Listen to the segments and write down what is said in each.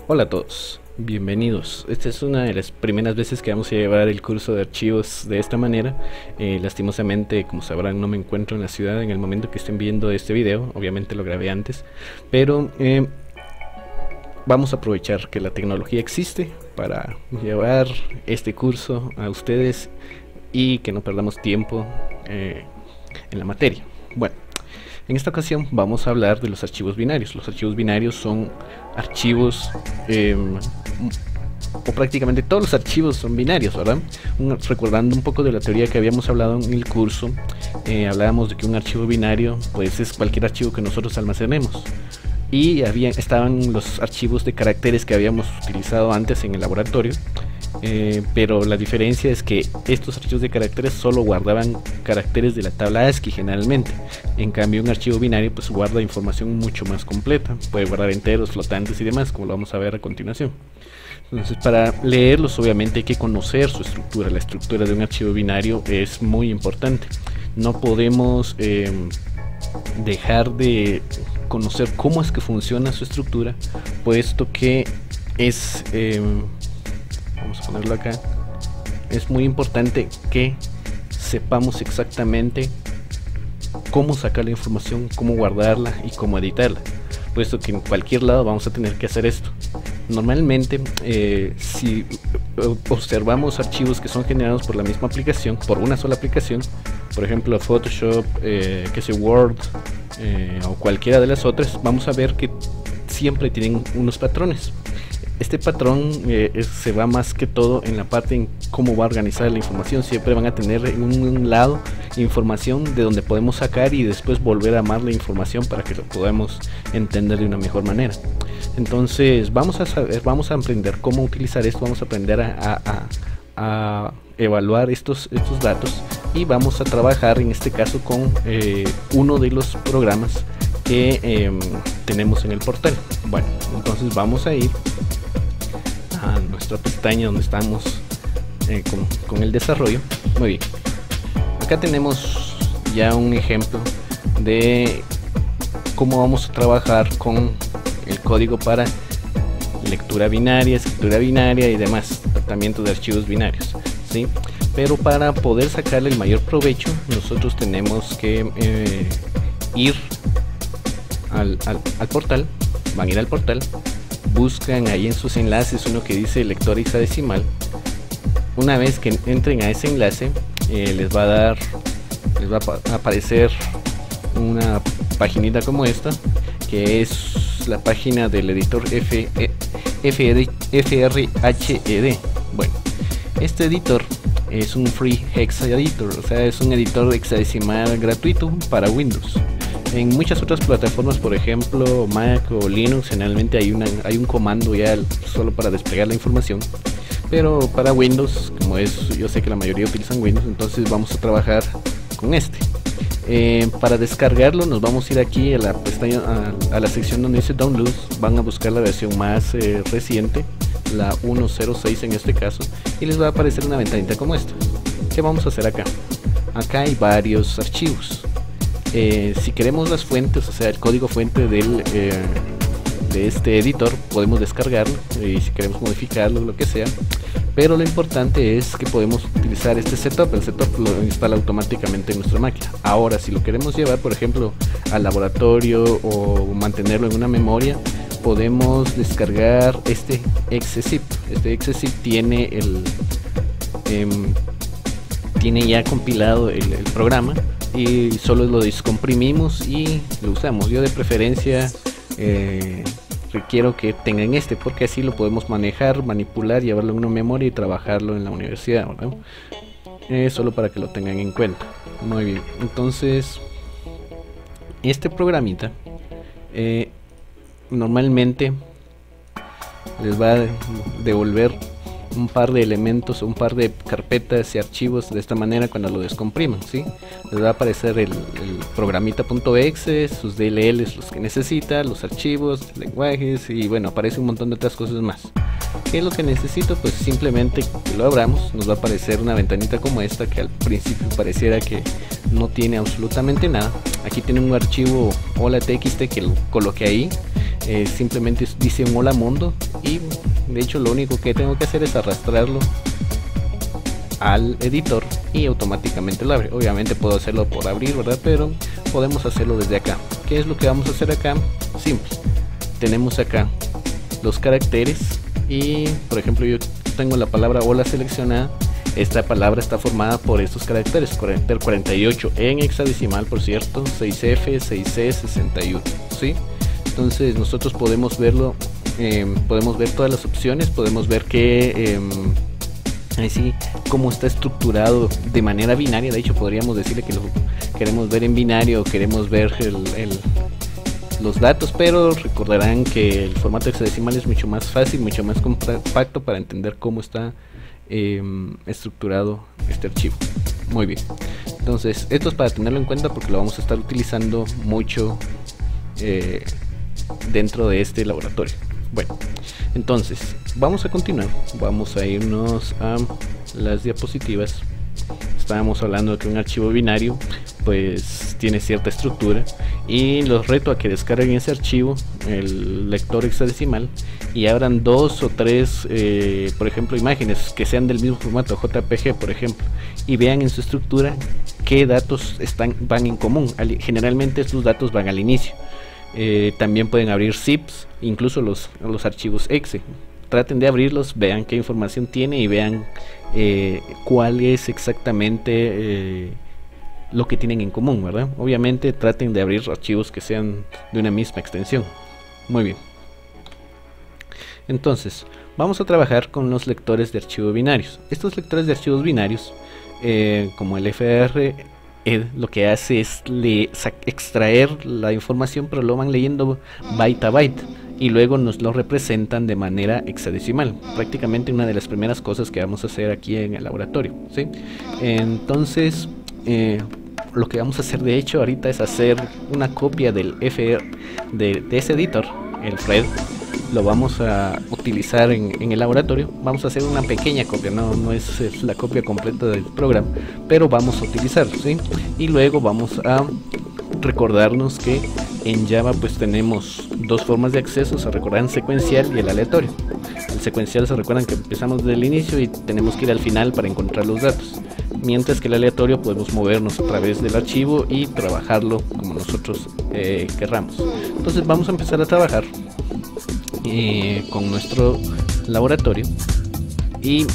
Hola a todos, bienvenidos. Esta es una de las primeras veces que vamos a llevar el curso de archivos de esta manera. Lastimosamente, como sabrán, no me encuentro en la ciudad en el momento que estén viendo este video. Obviamente lo grabé antes, pero vamos a aprovechar que la tecnología existe para llevar este curso a ustedes y que no perdamos tiempo en la materia. Bueno, en esta ocasión vamos a hablar de los archivos binarios. Los archivos binarios son archivos, o prácticamente todos los archivos son binarios, ¿verdad? Recordando un poco de la teoría que habíamos hablado en el curso, hablábamos de que un archivo binario pues es cualquier archivo que nosotros almacenemos. Y estaban los archivos de caracteres que habíamos utilizado antes en el laboratorio. Pero la diferencia es que estos archivos de caracteres solo guardaban caracteres de la tabla ASCII generalmente. En cambio un archivo binario pues guarda información mucho más completa, puede guardar enteros, flotantes y demás, como lo vamos a ver a continuación. Entonces, para leerlos obviamente hay que conocer su estructura. La estructura de un archivo binario es muy importante. No podemos dejar de conocer cómo es que funciona su estructura, puesto que es vamos a ponerlo acá, es muy importante que sepamos exactamente cómo sacar la información, cómo guardarla y cómo editarla, puesto que en cualquier lado vamos a tener que hacer esto. Normalmente si observamos archivos que son generados por la misma aplicación, por una sola aplicación, por ejemplo Photoshop, que sea Word, o cualquiera de las otras, vamos a ver que siempre tienen unos patrones. Este patrón se va más que todo en la parte en cómo va a organizar la información. Siempre van a tener en un lado información de donde podemos sacar y después volver a armar la información para que lo podamos entender de una mejor manera. Entonces vamos a aprender cómo utilizar esto, vamos a aprender a evaluar estos datos, y vamos a trabajar en este caso con uno de los programas que tenemos en el portal. Bueno, entonces vamos a ir a nuestra pestaña donde estamos con el desarrollo. Muy bien, acá tenemos ya un ejemplo de cómo vamos a trabajar con el código para lectura binaria, escritura binaria y demás, tratamiento de archivos binarios, ¿sí? Pero para poder sacarle el mayor provecho, nosotros tenemos que ir al portal. Van a ir al portal, buscan ahí en sus enlaces uno que dice lector hexadecimal. Una vez que entren a ese enlace, les va a aparecer una paginita como esta, que es la página del editor FRHED. Bueno, este editor es un free hexa editor, o sea, es un editor hexadecimal gratuito para Windows. En muchas otras plataformas, por ejemplo Mac o Linux, generalmente hay un comando ya solo para desplegar la información, pero para Windows, como yo sé que la mayoría utilizan Windows, entonces vamos a trabajar con este. Para descargarlo nos vamos a ir aquí a la pestaña, a la sección donde dice Downloads. Van a buscar la versión más reciente, la 1.06 en este caso, y les va a aparecer una ventanita como esta. ¿Qué vamos a hacer acá? Acá hay varios archivos. Si queremos las fuentes, o sea el código fuente de este editor, podemos descargarlo, y si queremos modificarlo, lo que sea. Pero lo importante es que podemos utilizar este setup. El setup lo instala automáticamente en nuestra máquina. Ahora, si lo queremos llevar, por ejemplo, al laboratorio o mantenerlo en una memoria, podemos descargar este exezip. Este exezip tiene tiene ya compilado el programa, y solo lo descomprimimos y lo usamos. Yo de preferencia requiero que tengan este, porque así lo podemos manejar, manipular, llevarlo en una memoria y trabajarlo en la universidad, ¿no? Solo para que lo tengan en cuenta. Muy bien, entonces este programita normalmente les va a devolver un par de elementos, un par de carpetas y archivos de esta manera cuando lo descompriman, ¿sí? Les va a aparecer el programita.exe, sus DLLs, los que necesita, los archivos, lenguajes, y bueno, aparece un montón de otras cosas más. ¿Qué es lo que necesito? Pues simplemente que lo abramos. Nos va a aparecer una ventanita como esta, que al principio pareciera que no tiene absolutamente nada. Aquí tiene un archivo hola.txt que lo coloqué ahí. simplemente dice un hola mundo, y de hecho lo único que tengo que hacer es arrastrarlo al editor y automáticamente lo abre. Obviamente puedo hacerlo por abrir, ¿verdad? Pero podemos hacerlo desde acá. ¿Qué es lo que vamos a hacer acá? Simple. Tenemos acá los caracteres y, por ejemplo, yo tengo la palabra hola seleccionada. Esta palabra está formada por estos caracteres, carácter 48 en hexadecimal, por cierto, 6F, 6C, 61, ¿sí? Entonces nosotros podemos verlo, podemos ver todas las opciones, podemos ver que así como está estructurado de manera binaria. De hecho podríamos decirle que lo queremos ver en binario, queremos ver los datos, pero recordarán que el formato hexadecimal es mucho más fácil, mucho más compacto para entender cómo está estructurado este archivo. Muy bien, entonces esto es para tenerlo en cuenta porque lo vamos a estar utilizando mucho dentro de este laboratorio. Bueno, entonces vamos a continuar, vamos a irnos a las diapositivas. Estábamos hablando de que un archivo binario pues tiene cierta estructura, y los reto a que descarguen ese archivo, el lector hexadecimal, y abran 2 o 3 por ejemplo imágenes que sean del mismo formato, JPG por ejemplo, y vean en su estructura qué datos van en común. Generalmente estos datos van al inicio. También pueden abrir zips, incluso los archivos exe. Traten de abrirlos, vean qué información tiene y vean cuál es exactamente lo que tienen en común, ¿verdad? Obviamente traten de abrir archivos que sean de una misma extensión. Muy bien. Entonces, vamos a trabajar con los lectores de archivos binarios. Estos lectores de archivos binarios, como el FR, lo que hace es extraer la información, pero lo van leyendo byte a byte y luego nos lo representan de manera hexadecimal. Prácticamente una de las primeras cosas que vamos a hacer aquí en el laboratorio, ¿sí? Entonces lo que vamos a hacer de hecho ahorita es hacer una copia del FR de ese editor, el Fred. Lo vamos a utilizar en el laboratorio. Vamos a hacer una pequeña copia, no es la copia completa del programa, pero vamos a utilizarlo, ¿sí? Y luego vamos a recordarnos que en Java pues tenemos dos formas de acceso. Se recuerdan secuencial y el aleatorio. El secuencial, se recuerdan que empezamos desde el inicio y tenemos que ir al final para encontrar los datos, mientras que el aleatorio podemos movernos a través del archivo y trabajarlo como nosotros querramos. Entonces vamos a empezar a trabajar con nuestro laboratorio y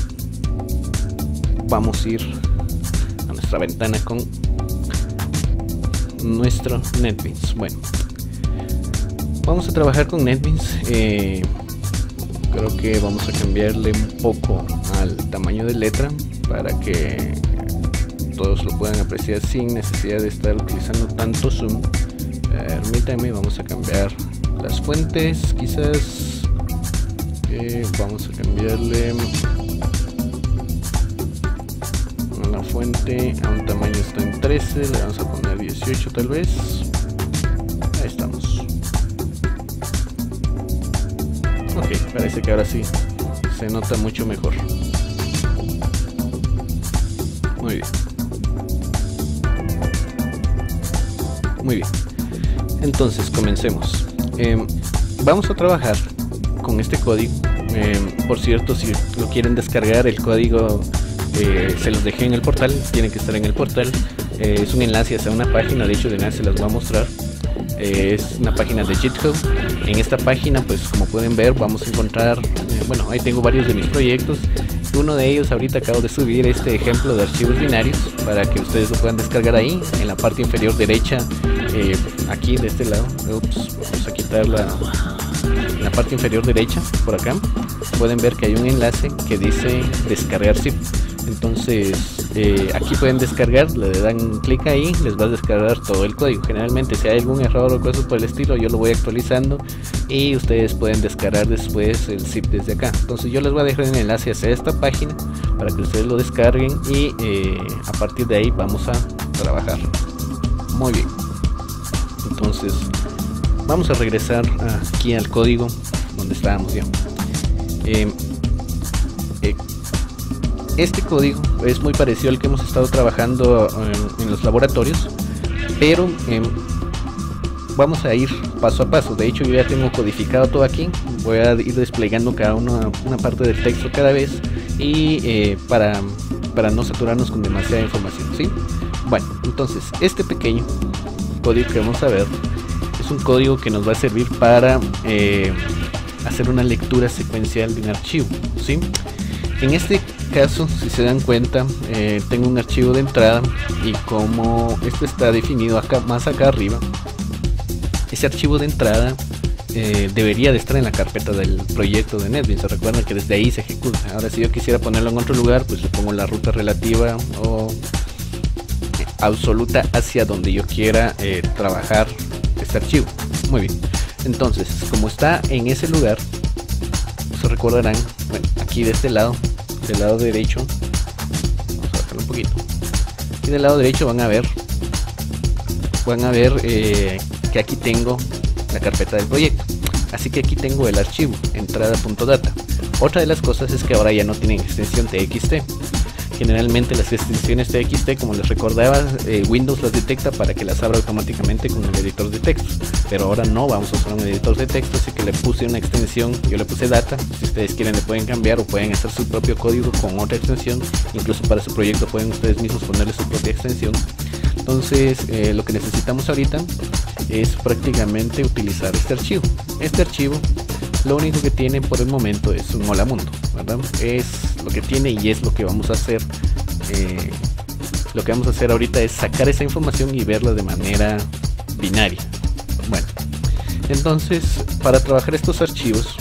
vamos a ir a nuestra ventana con nuestro NetBeans. Bueno, vamos a trabajar con NetBeans. Creo que vamos a cambiarle un poco al tamaño de letra para que todos lo puedan apreciar sin necesidad de estar utilizando tanto zoom. Permítanme, vamos a cambiar las fuentes, quizás vamos a cambiarle la fuente a un tamaño, está en 13, le vamos a poner 18 tal vez. Ahí estamos. Ok, parece que ahora sí se nota mucho mejor. Muy bien. Muy bien. Entonces comencemos. Vamos a trabajar con este código. Por cierto, si lo quieren descargar, el código se los dejé en el portal. Tienen que estar en el portal. Es un enlace hacia una página. De hecho, de enlace se las voy a mostrar. Es una página de GitHub. En esta página, pues como pueden ver, vamos a encontrar, bueno, ahí tengo varios de mis proyectos. Uno de ellos ahorita acabo de subir este ejemplo de archivos binarios para que ustedes lo puedan descargar ahí en la parte inferior derecha, aquí de este lado. Ups, vamos a quitar la parte inferior derecha. Por acá pueden ver que hay un enlace que dice descargar zip. Entonces aquí pueden descargar, le dan clic ahí, les va a descargar todo el código. Generalmente si hay algún error o cosas por el estilo, yo lo voy actualizando y ustedes pueden descargar después el zip desde acá. Entonces yo les voy a dejar el enlace hacia esta página para que ustedes lo descarguen y a partir de ahí vamos a trabajar. Muy bien. Entonces vamos a regresar aquí al código donde estábamos ya. Este código es muy parecido al que hemos estado trabajando en los laboratorios, pero vamos a ir paso a paso. De hecho, yo ya tengo codificado todo aquí. Voy a ir desplegando cada una parte del texto cada vez, y para no saturarnos con demasiada información, ¿sí? Bueno, entonces este pequeño código que vamos a ver es un código que nos va a servir para hacer una lectura secuencial de un archivo, ¿sí? En este caso, si se dan cuenta, tengo un archivo de entrada, y como este está definido acá, más acá arriba, ese archivo de entrada debería de estar en la carpeta del proyecto de NetBeans. Se recuerdan que desde ahí se ejecuta. Ahora, si yo quisiera ponerlo en otro lugar, pues le pongo la ruta relativa o absoluta hacia donde yo quiera trabajar este archivo. Muy bien, entonces, como está en ese lugar, se recordarán, bueno, aquí de este lado, del lado derecho, vamos a bajarlo un poquito, y del lado derecho van a ver que aquí tengo la carpeta del proyecto. Así que aquí tengo el archivo entrada.data. Otra de las cosas es que ahora ya no tienen extensión txt. Generalmente las extensiones txt, como les recordaba, Windows las detecta para que las abra automáticamente con el editor de texto, pero ahora no vamos a usar un editor de texto, así que le puse una extensión. Yo le puse data. Si ustedes quieren le pueden cambiar, o pueden hacer su propio código con otra extensión. Incluso para su proyecto pueden ustedes mismos ponerle su propia extensión. Entonces lo que necesitamos ahorita es prácticamente utilizar este archivo. Este archivo lo único que tiene por el momento es un hola mundo, ¿verdad? Es lo que tiene, y es lo que vamos a hacer. Lo que vamos a hacer ahorita es sacar esa información y verla de manera binaria. Bueno, entonces para trabajar estos archivos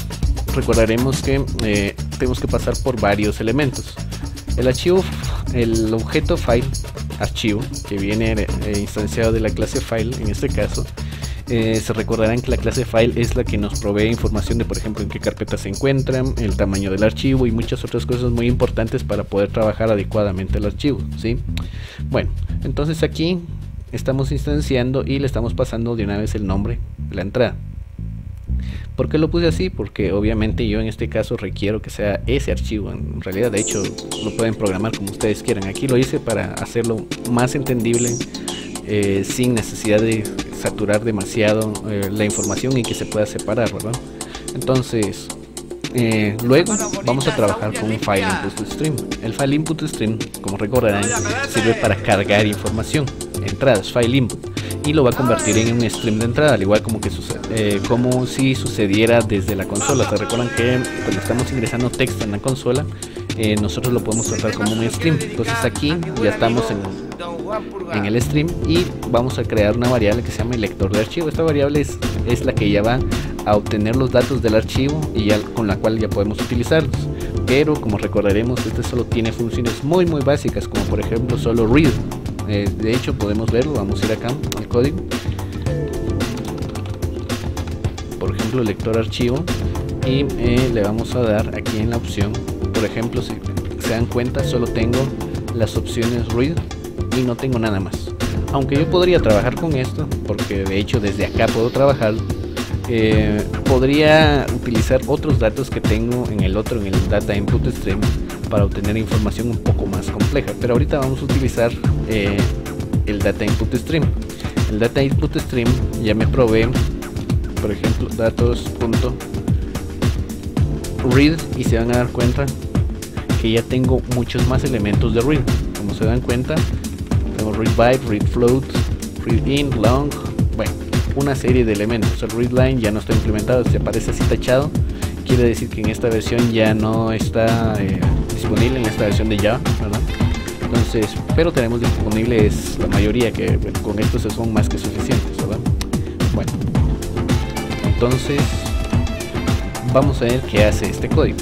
recordaremos que tenemos que pasar por varios elementos. El objeto file archivo, que viene instanciado de la clase file. En este caso se recordarán que la clase file es la que nos provee información de, por ejemplo, en qué carpeta se encuentra, el tamaño del archivo y muchas otras cosas muy importantes para poder trabajar adecuadamente el archivo, ¿sí? Bueno, entonces aquí estamos instanciando y le estamos pasando de una vez el nombre de la entrada. ¿Por qué lo puse así? Porque obviamente yo en este caso requiero que sea ese archivo. En realidad, de hecho, lo pueden programar como ustedes quieran. Aquí lo hice para hacerlo más entendible, sin necesidad de saturar demasiado la información, y que se pueda separar, ¿verdad? Entonces, luego vamos a trabajar con un file input stream. El file input stream, como recordarán, sirve para cargar información, entradas, file input, y lo va a convertir en un stream de entrada, al igual como como si sucediera desde la consola. Se recuerdan que cuando estamos ingresando texto en la consola, nosotros lo podemos tratar como un stream. Entonces aquí ya estamos en el stream, y vamos a crear una variable que se llama el lector de archivo. Esta variable es la que ya va a obtener los datos del archivo, y ya con la cual ya podemos utilizarlos. Pero como recordaremos, este solo tiene funciones muy básicas, como por ejemplo solo read. De hecho podemos verlo, vamos a ir acá al código, por ejemplo el lector archivo, y le vamos a dar aquí en la opción, por ejemplo, si se dan cuenta, solo tengo las opciones read y no tengo nada más. Aunque yo podría trabajar con esto, porque de hecho desde acá puedo trabajar, podría utilizar otros datos que tengo en el data input stream, para obtener información un poco más compleja, pero ahorita vamos a utilizar el data input stream. El data input stream ya me provee, por ejemplo, datos.read, y se van a dar cuenta que ya tengo muchos más elementos de read. Como se dan cuenta, tengo read byte, read float, read in, long, bueno, una serie de elementos. El read line ya no está implementado, se aparece así tachado, quiere decir que en esta versión ya no está disponible, en esta versión de Java, ¿verdad? Entonces, pero tenemos disponibles la mayoría, que bueno, con estos son más que suficientes, ¿verdad? Bueno, entonces vamos a ver qué hace este código.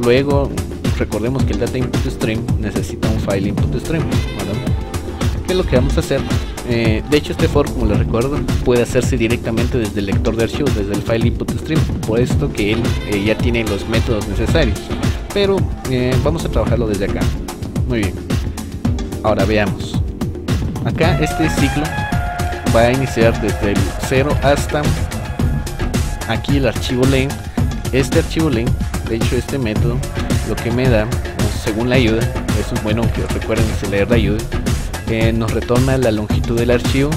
Luego recordemos que el data input stream necesita un file input stream, ¿verdad? ¿Qué es lo que vamos a hacer? De hecho, este for, como les recuerdo, puede hacerse directamente desde el lector de archivos, desde el file input stream, puesto que él ya tiene los métodos necesarios, pero vamos a trabajarlo desde acá. Muy bien, ahora veamos. Acá este ciclo va a iniciar desde el 0 hasta aquí el archivo len. Este archivo len, de hecho este método, lo que me da, según la ayuda, eso es bueno que recuerden leer la ayuda, nos retorna la longitud del archivo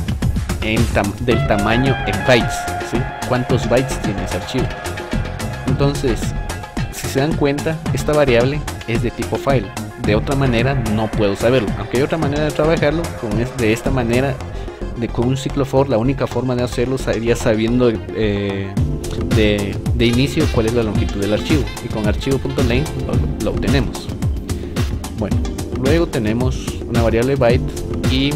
del tamaño en bytes, ¿sí? ¿Cuántos bytes tiene ese archivo? Entonces, si se dan cuenta, esta variable es de tipo file. De otra manera no puedo saberlo, aunque hay otra manera de trabajarlo. De esta manera, con un ciclo for, la única forma de hacerlo sería sabiendo de inicio cuál es la longitud del archivo, y con archivo.length lo obtenemos. Bueno, luego tenemos una variable byte, y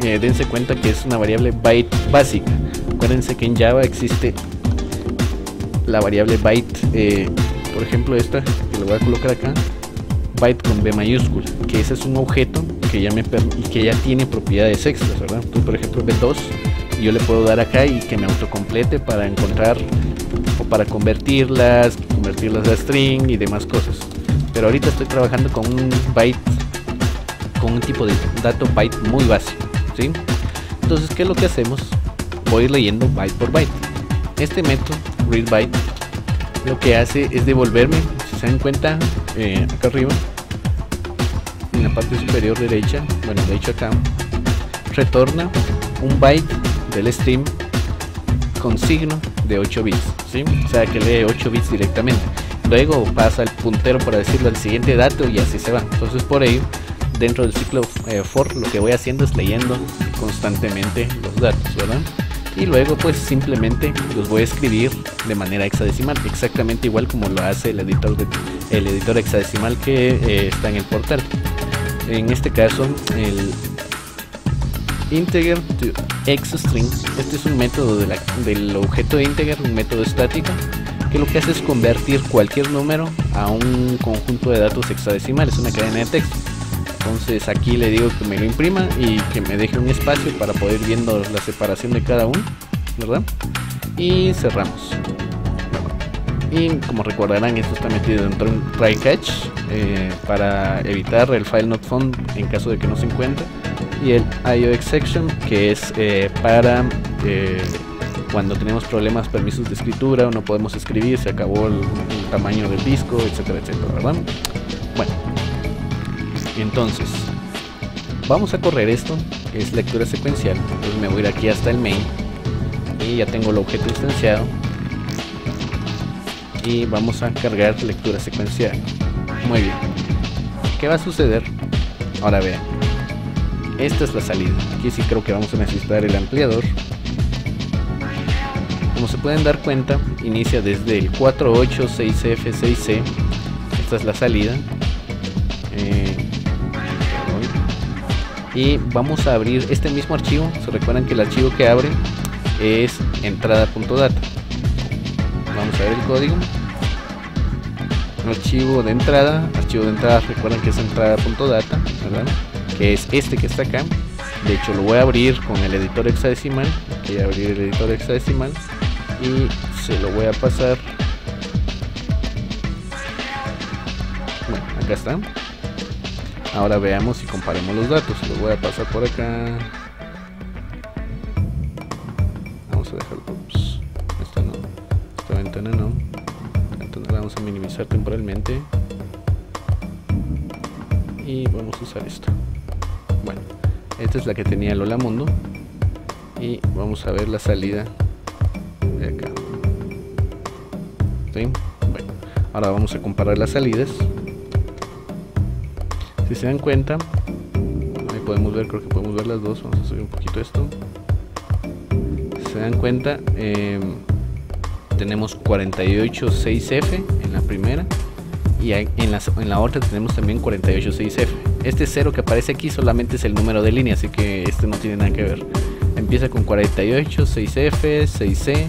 dense cuenta que es una variable byte básica. Acuérdense que en Java existe la variable byte, por ejemplo esta, que lo voy a colocar acá, byte con B mayúscula, que ese es un objeto que ya tiene propiedades extras, ¿verdad? Tú, por ejemplo, B2, yo le puedo dar acá y que me autocomplete para encontrar o para convertirlas a string y demás cosas. Pero ahorita estoy trabajando con un byte, con un tipo de dato byte muy básico, ¿sí? Entonces, ¿qué es lo que hacemos? Voy a ir leyendo byte por byte. Este método readByte lo que hace es devolverme, si se dan cuenta, acá arriba en la parte superior derecha, bueno, de hecho acá retorna un byte del stream con signo de 8 bits, ¿sí? O sea que lee 8 bits directamente. Luego pasa el puntero, para decirlo, al siguiente dato, y así se va. Entonces, por ello, dentro del ciclo for, lo que voy haciendo es leyendo constantemente los datos, ¿verdad? Y luego pues simplemente los voy a escribir de manera hexadecimal, exactamente igual como lo hace el editor hexadecimal que está en el portal. En este caso, el integer to xstring, este es un método del objeto integer, un método estático, que lo que hace es convertir cualquier número a un conjunto de datos hexadecimales, una cadena de texto. Entonces aquí le digo que me lo imprima y que me deje un espacio para poder ir viendo la separación de cada uno, ¿verdad? Y cerramos. Y como recordarán, esto está metido dentro de un try catch para evitar el file not found en caso de que no se encuentre, y el IO exception, que es para cuando tenemos problemas, permisos de escritura, o no podemos escribir, se acabó el tamaño del disco, etcétera, etcétera, ¿verdad? Bueno, entonces vamos a correr esto, que es lectura secuencial. Entonces me voy a ir aquí hasta el main y ya tengo el objeto instanciado, y vamos a cargar lectura secuencial. Muy bien, ¿qué va a suceder? Ahora vean, esta es la salida. Aquí sí creo que vamos a necesitar el ampliador. Como se pueden dar cuenta, inicia desde el 486F6C. Esta es la salida. Y vamos a abrir este mismo archivo. Se recuerdan que el archivo que abre es entrada.data. Vamos a ver el código. Archivo de entrada, recuerden que es entrada.data, ¿verdad? Que es este que está acá. De hecho lo voy a abrir con el editor hexadecimal. Voy a abrir el editor hexadecimal y se lo voy a pasar. Bueno, acá está. Ahora veamos y comparemos los datos. Lo voy a pasar por acá. Vamos a dejarlo. Esta no. Esta ventana no. Entonces la vamos a minimizar temporalmente. Y vamos a usar esto. Bueno, esta es la que tenía el Hola Mundo. Y vamos a ver la salida de acá. ¿Sí? Bueno, ahora vamos a comparar las salidas. Si se dan cuenta, ahí podemos ver, creo que podemos ver las dos. Vamos a subir un poquito esto. Si se dan cuenta, tenemos 48.6F en la primera, y en la otra tenemos también 48.6F. Este 0 que aparece aquí solamente es el número de línea, así que este no tiene nada que ver. Empieza con 48, 6F, 6C,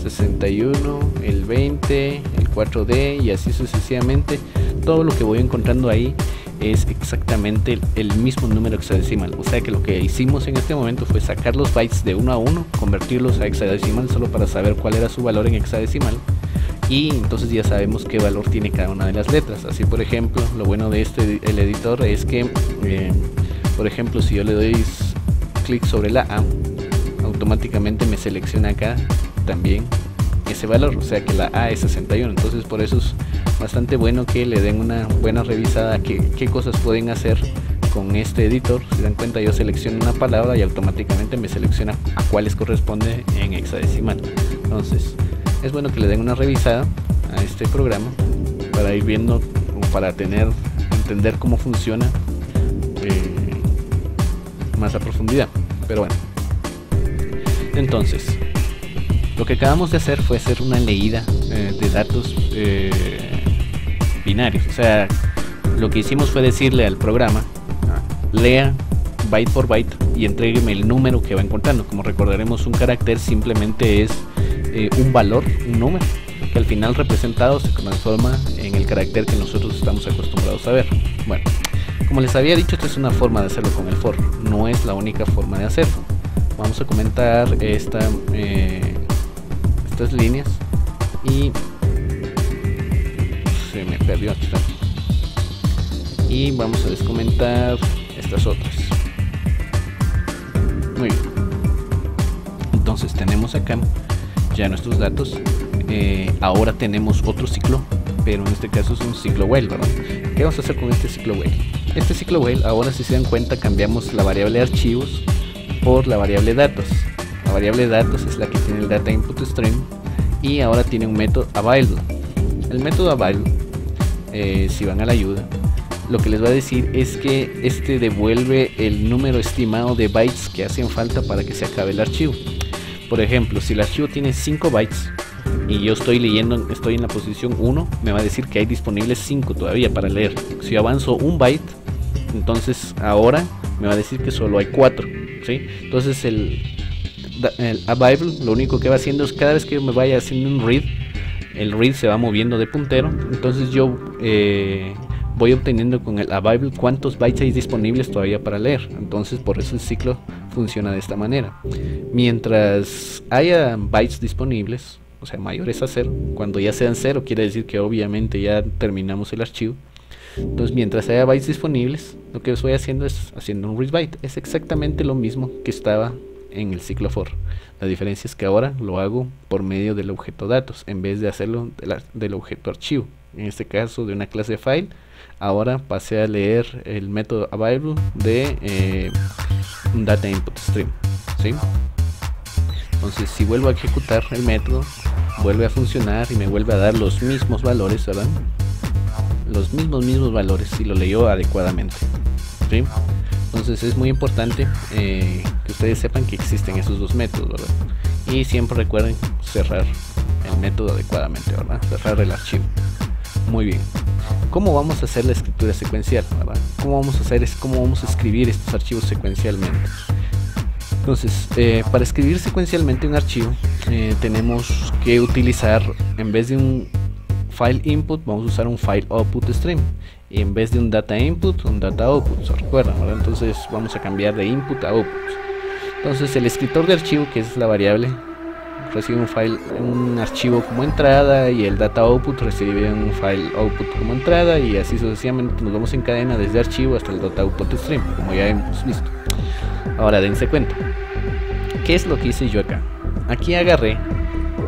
61, el 20, el 4D, y así sucesivamente. Todo lo que voy encontrando ahí es exactamente el mismo número hexadecimal. O sea que lo que hicimos en este momento fue sacar los bytes de 1 a 1, convertirlos a hexadecimal solo para saber cuál era su valor en hexadecimal, y entonces ya sabemos qué valor tiene cada una de las letras. Así, por ejemplo, lo bueno de el editor es que por ejemplo, si yo le doy clic sobre la A, automáticamente me selecciona acá también ese valor, o sea que la A es 61. Entonces por eso es bastante bueno que le den una buena revisada a qué cosas pueden hacer con este editor, si dan cuenta, yo selecciono una palabra y automáticamente me selecciona a cuáles corresponde en hexadecimal. Entonces es bueno que le den una revisada a este programa para ir viendo, para entender cómo funciona más a profundidad. Pero bueno, entonces lo que acabamos de hacer fue hacer una leída de datos binarios. O sea, lo que hicimos fue decirle al programa: lea byte por byte y entrégueme el número que va encontrando. Como recordaremos, un carácter simplemente es un valor, un número, que al final representado se transforma en el carácter que nosotros estamos acostumbrados a ver. Bueno, como les había dicho, esta es una forma de hacerlo con el for, no es la única forma de hacerlo. Vamos a comentar estas líneas y se me perdió, aquí está. Y vamos a descomentar estas otras. Muy bien, entonces tenemos acá ya nuestros datos. Ahora tenemos otro ciclo, pero en este caso es un ciclo while, ¿verdad? ¿Qué vamos a hacer con este ciclo while? Este ciclo while, ahora, si se dan cuenta, cambiamos la variable archivos por la variable datos. La variable datos es la que tiene el data input stream y ahora tiene un método available. El método available, si van a la ayuda, lo que les va a decir es que este devuelve el número estimado de bytes que hacen falta para que se acabe el archivo. Por ejemplo, si el archivo tiene 5 bytes y yo estoy leyendo, estoy en la posición 1, me va a decir que hay disponibles 5 todavía para leer. Si avanzo un byte, entonces ahora me va a decir que solo hay 4, ¿sí? Entonces el available lo único que va haciendo es, cada vez que me vaya haciendo un read, el read se va moviendo de puntero. Entonces yo voy obteniendo con el available cuántos bytes hay disponibles todavía para leer. Entonces por eso el ciclo funciona de esta manera. Mientras haya bytes disponibles, o sea, mayores a 0, cuando ya sean 0 quiere decir que obviamente ya terminamos el archivo. Entonces mientras haya bytes disponibles, lo que estoy haciendo es haciendo un read byte. Es exactamente lo mismo que estaba en el ciclo for. La diferencia es que ahora lo hago por medio del objeto datos en vez de hacerlo del objeto archivo. En este caso de una clase file, ahora pasé a leer el método available de un data input stream, ¿sí? Entonces si vuelvo a ejecutar el método, vuelve a funcionar y me vuelve a dar los mismos valores, ¿verdad? Los mismos valores si lo leyó adecuadamente, ¿sí? Entonces es muy importante que ustedes sepan que existen esos dos métodos, ¿verdad? Y siempre recuerden cerrar el método adecuadamente, ¿verdad? Cerrar el archivo. Muy bien. ¿Cómo vamos a hacer la escritura secuencial, ¿verdad? ¿Cómo vamos a escribir estos archivos secuencialmente? Entonces, para escribir secuencialmente un archivo, tenemos que utilizar, en vez de un file input, vamos a usar un file output stream, y en vez de un data input, un data output, ¿se recuerdan, verdad? Entonces vamos a cambiar de input a output. Entonces el escritor de archivo, que es la variable, recibe un archivo como entrada, y el data output recibe un file output como entrada, y así sucesivamente nos vamos en cadena desde archivo hasta el data output stream, como ya hemos visto. Ahora dense cuenta, ¿qué es lo que hice yo acá? Aquí agarré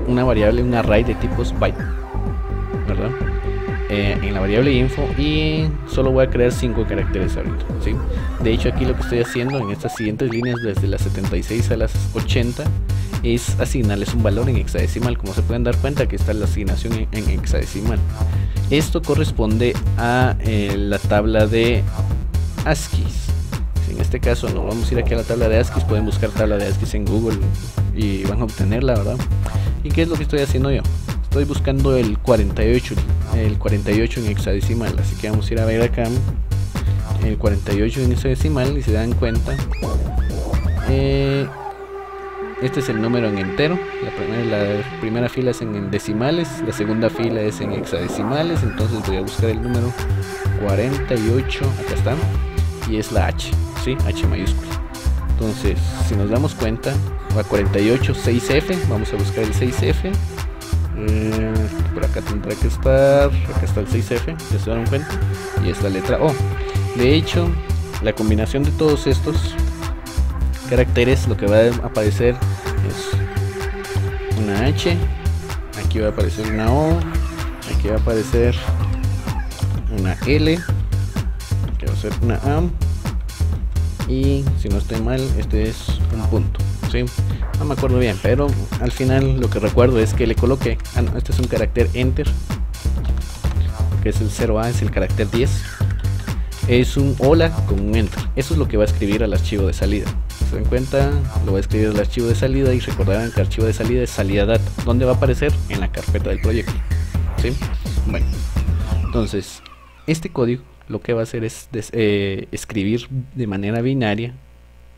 una variable, un array de tipos byte, ¿verdad? En la variable info, y solo voy a crear 5 caracteres ahorita, ¿sí? De hecho, aquí lo que estoy haciendo en estas siguientes líneas, desde las 76 a las 80, es asignarles un valor en hexadecimal. Como se pueden dar cuenta, que está la asignación en hexadecimal. Esto corresponde a la tabla de ASCII. En este caso nos vamos a ir aquí a la tabla de ASCII. Pueden buscar tabla de ASCII en Google y van a obtenerla, ¿verdad? ¿Y qué es lo que estoy haciendo yo? Estoy buscando el 48 en hexadecimal, así que vamos a ir a ver acá el 48 en hexadecimal, y se dan cuenta, este es el número en entero. La primera fila es en decimales, la segunda fila es en hexadecimales. Entonces voy a buscar el número 48, acá está, y es la H, ¿sí? H mayúscula. Entonces si nos damos cuenta, va 48 6F, vamos a buscar el 6F. Por acá tendrá que estar, acá está el 6F, ya se dan cuenta, y es la letra O. De hecho, la combinación de todos estos caracteres, lo que va a aparecer es una H, aquí va a aparecer una O, aquí va a aparecer una L, aquí va a ser una A, y si no estoy mal este es un punto, ¿sí? No me acuerdo bien, pero al final lo que recuerdo es que le coloqué, no, este es un carácter enter, que es el 0A, es el carácter 10, es un hola con un enter. Eso es lo que va a escribir al archivo de salida. ¿Se dan cuenta? Lo va a escribir al archivo de salida, y recordarán que el archivo de salida es salida data, donde va a aparecer en la carpeta del proyecto, ¿sí? Bueno, entonces este código lo que va a hacer es escribir de manera binaria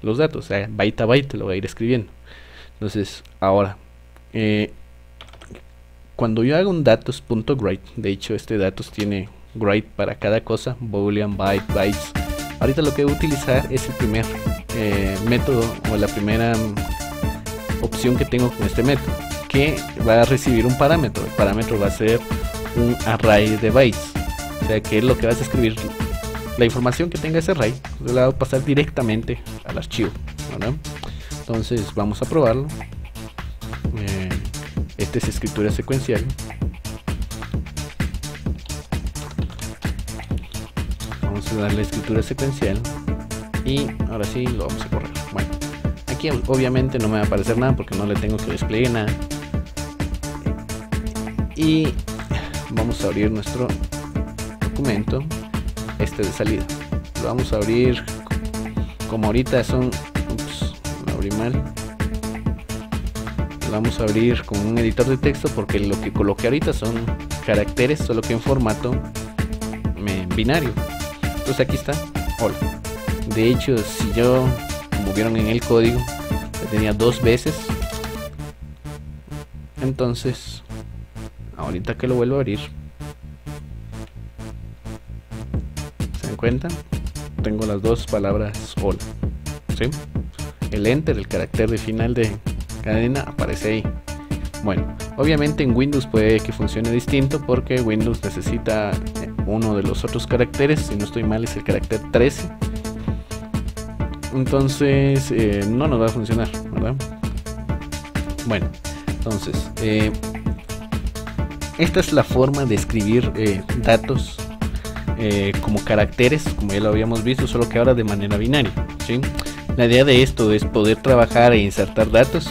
los datos, o sea, byte a byte lo va a ir escribiendo. Entonces ahora cuando yo hago un datos.write, de hecho este datos tiene write para cada cosa, boolean, byte, bytes. Ahorita lo que voy a utilizar es el primer método, o la primera opción que tengo con este método, que va a recibir un parámetro. El parámetro va a ser un array de bytes, o sea que es lo que vas a escribir, la información que tenga ese array la va a pasar directamente al archivo, ¿verdad? Entonces vamos a probarlo. Esta es escritura secuencial. Vamos a darle escritura secuencial y ahora sí lo vamos a correr. Bueno, aquí obviamente no me va a aparecer nada porque no le tengo que desplegar nada. Y vamos a abrir nuestro documento, este de salida. Lo vamos a abrir como ahorita son, ups, lo abrí mal. Lo vamos a abrir con un editor de texto porque lo que coloqué ahorita son caracteres, solo que en formato binario. Entonces aquí está, hola. De hecho, si yo, como vieron en el código, tenía dos veces, entonces ahorita que lo vuelvo a abrir, ¿se dan cuenta? Tengo las dos palabras hola, ¿sí? El enter, el carácter de final de cadena, aparece ahí. Bueno, obviamente en Windows puede que funcione distinto porque Windows necesita uno de los otros caracteres, si no estoy mal es el carácter 13. Entonces no nos va a funcionar, ¿verdad? Bueno, entonces esta es la forma de escribir datos como caracteres, como ya lo habíamos visto, solo que ahora de manera binaria, ¿sí? La idea de esto es poder trabajar e insertar datos,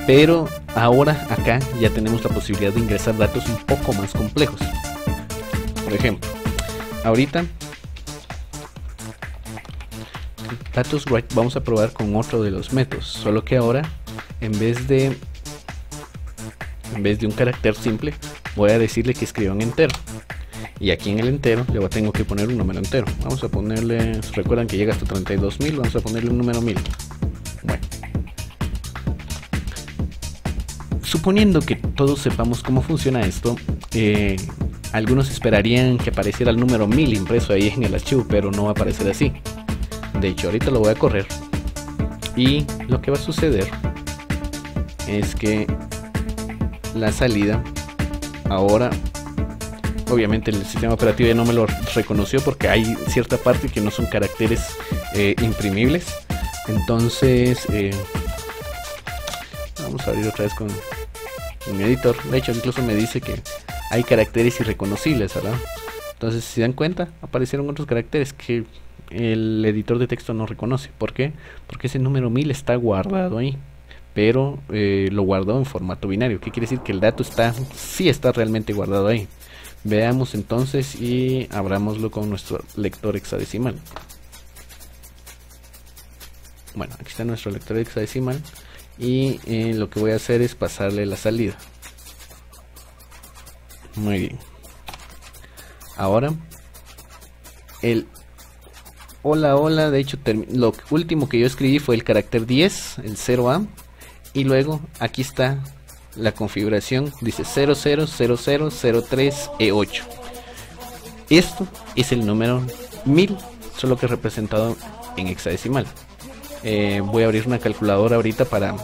pero ahora acá ya tenemos la posibilidad de ingresar datos un poco más complejos. Por ejemplo, ahorita datos write vamos a probar con otro de los métodos, solo que ahora en vez de un carácter simple voy a decirle que escriba un entero, y aquí en el entero le tengo que poner un número entero. Vamos a ponerle, recuerdan que llega hasta 32.000, vamos a ponerle un número 1000. Bueno, suponiendo que todos sepamos cómo funciona esto, algunos esperarían que apareciera el número 1000 impreso ahí en el archivo, pero no va a aparecer así. De hecho, ahorita lo voy a correr y lo que va a suceder es que la salida ahora, obviamente el sistema operativo ya no me lo reconoció porque hay cierta parte que no son caracteres imprimibles. Entonces vamos a abrir otra vez con un editor. De hecho incluso me dice que hay caracteres irreconocibles, ¿verdad? Entonces si se dan cuenta, aparecieron otros caracteres que el editor de texto no reconoce. ¿Por qué? Porque ese número 1000 está guardado ahí, pero lo guardó en formato binario. ¿Qué quiere decir? Que el dato sí está realmente guardado ahí. Veamos entonces y abrámoslo con nuestro lector hexadecimal. Bueno, aquí está nuestro lector hexadecimal y lo que voy a hacer es pasarle la salida. Muy bien. Ahora el hola hola, de hecho lo último que yo escribí fue el carácter 10, el 0A, y luego aquí está la configuración, dice 000003E8. Esto es el número 1000, solo que representado en hexadecimal. Voy a abrir una calculadora ahorita para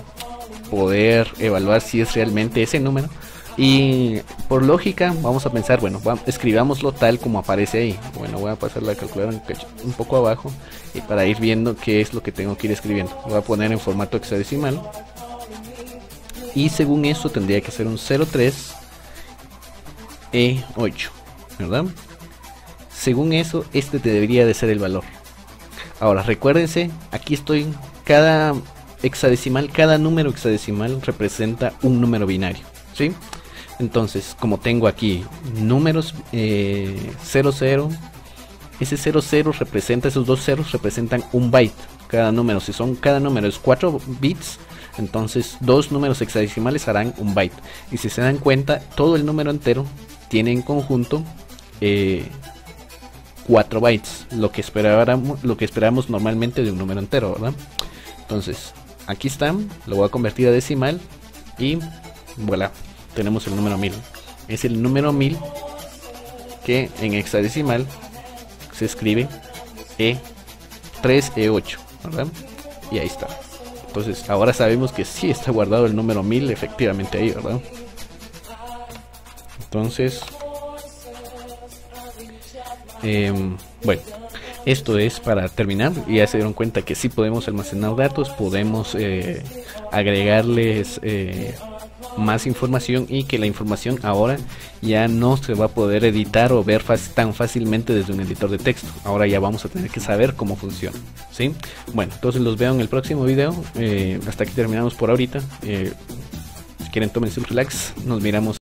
poder evaluar si es realmente ese número, y por lógica vamos a pensar, bueno, escribámoslo tal como aparece ahí. Bueno, voy a pasar la calculadora un poco abajo y para ir viendo qué es lo que tengo que ir escribiendo. Voy a poner en formato hexadecimal y según eso tendría que ser un 03E8, ¿verdad? Según eso este debería de ser el valor. Ahora recuérdense, aquí estoy, cada hexadecimal, cada número hexadecimal representa un número binario, ¿sí? Entonces, como tengo aquí números 00, ese 00 representa, esos dos ceros representan un byte. Cada número, si son, cada número es 4 bits, entonces dos números hexadecimales harán un byte. Y si se dan cuenta, todo el número entero tiene en conjunto 4 bytes, lo que esperamos normalmente de un número entero, ¿verdad? Entonces, aquí está, lo voy a convertir a decimal y voilà, tenemos el número 1000. Es el número 1000 que en hexadecimal se escribe E3E8, ¿verdad? Y ahí está. Entonces ahora sabemos que sí está guardado el número 1000 efectivamente ahí, ¿verdad? Entonces bueno, esto es para terminar. Ya se dieron cuenta que sí podemos almacenar datos, podemos agregarles más información, y que la información ahora ya no se va a poder editar o ver tan fácilmente desde un editor de texto. Ahora ya vamos a tener que saber cómo funciona, ¿sí? Bueno, entonces los veo en el próximo video. Hasta aquí terminamos por ahorita. Si quieren, tómense un relax, nos miramos.